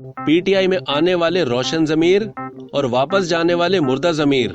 P T I میں آنے والے روشن ضمیر اور واپس جانے والے مردہ ضمیر۔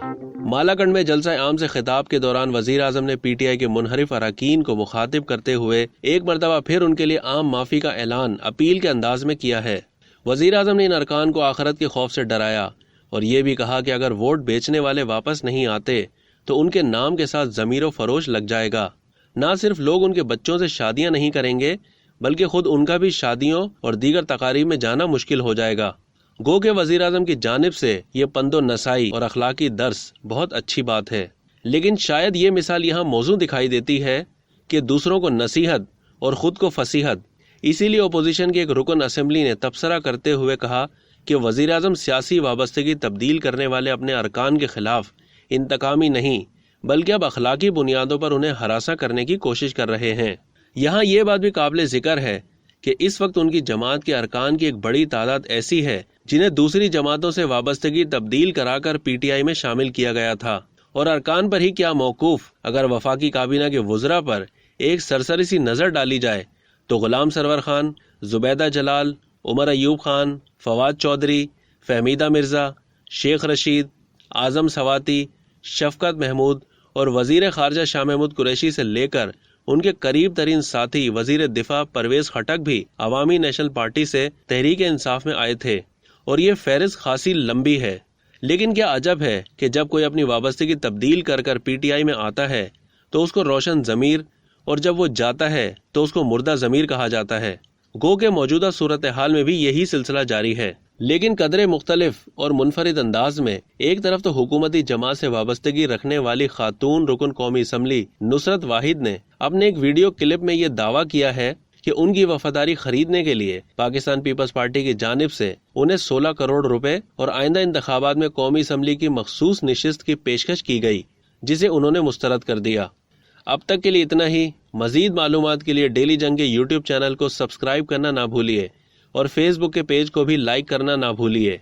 مالاکنڈ میں جلسہ عام سے خطاب کے دوران وزیر اعظم نے پی ٹی آئی کے منحرف اراکین کو مخاطب کرتے ہوئے ایک مرتبہ پھر ان کے لیے عام معافی کا اعلان اپیل کے انداز میں کیا ہے۔ وزیر اعظم نے ان ارکان کو آخرت کے خوف سے ڈرایا اور یہ بھی کہا کہ اگر ووٹ بیچنے والے واپس نہیں آتے تو ان کے نام کے ساتھ ضمیر و فروش لگ جائے گا۔ نہ صرف لوگ ان کے بچوں سے شادیاں نہیں کریں گے بلکہ خود ان کا بھی شادیوں اور دیگر تقاریب میں جانا مشکل ہو جائے گا۔ گو کہ وزیر اعظم کی جانب سے یہ پند و نصائی اور اخلاقی درس بہت اچھی بات ہے، لیکن شاید یہ مثال یہاں موزوں دکھائی دیتی ہے کہ دوسروں کو نصیحت اور خود کو فصیحت۔ اسی لیے اپوزیشن کے ایک رکن اسمبلی نے تبصرہ کرتے ہوئے کہا کہ وزیر اعظم سیاسی وابستگی تبدیل کرنے والے اپنے ارکان کے خلاف انتقامی نہیں بلکہ اب اخلاقی بنیادوں پر انہیں ہراساں کرنے کی کوشش کر رہے ہیں۔ یہاں یہ بات بھی قابل ذکر ہے کہ اس وقت ان کی جماعت کے ارکان کی ایک بڑی تعداد ایسی ہے جنہیں دوسری جماعتوں سے وابستگی تبدیل کرا کر پی ٹی آئی میں شامل کیا گیا تھا، اور ارکان پر ہی کیا موقوف اگر وفاقی کابینہ کے وزراء پر ایک سرسری سی نظر ڈالی جائے تو غلام سرور خان، زبیدہ جلال، عمر ایوب خان، فواد چودھری، فہمیدہ مرزا، شیخ رشید، اعظم سواتی، شفقت محمود اور وزیر خارجہ شاہ محمود قریشی سے لے کر ان کے قریب ترین ساتھی وزیر دفاع پرویز خٹک بھی عوامی نیشنل پارٹی سے تحریک انصاف میں آئے تھے، اور یہ فہرست خاصی لمبی ہے۔ لیکن کیا عجب ہے کہ جب کوئی اپنی وابستگی تبدیل کر کر پی ٹی آئی میں آتا ہے تو اس کو روشن ضمیر، اور جب وہ جاتا ہے تو اس کو مردہ ضمیر کہا جاتا ہے۔ گو کہ موجودہ صورتحال میں بھی یہی سلسلہ جاری ہے، لیکن قدرے مختلف اور منفرد انداز میں۔ ایک طرف تو حکومتی جماعت سے وابستگی رکھنے والی خاتون رکن قومی اسمبلی نصرت واحد نے اپنے ایک ویڈیو کلپ میں یہ دعویٰ کیا ہے کہ ان کی وفاداری خریدنے کے لیے پاکستان پیپلز پارٹی کی جانب سے انہیں 16 کروڑ روپے اور آئندہ انتخابات میں قومی اسمبلی کی مخصوص نشست کی پیشکش کی گئی، جسے انہوں نے مسترد کر دیا۔ اب تک کے لیے اتنا ہی۔ مزید معلومات کے لیے ڈیلی جنگ کے یوٹیوب چینل کو سبسکرائب کرنا نہ بھولیے اور فیس بک کے پیج کو بھی لائک کرنا نہ بھولیے۔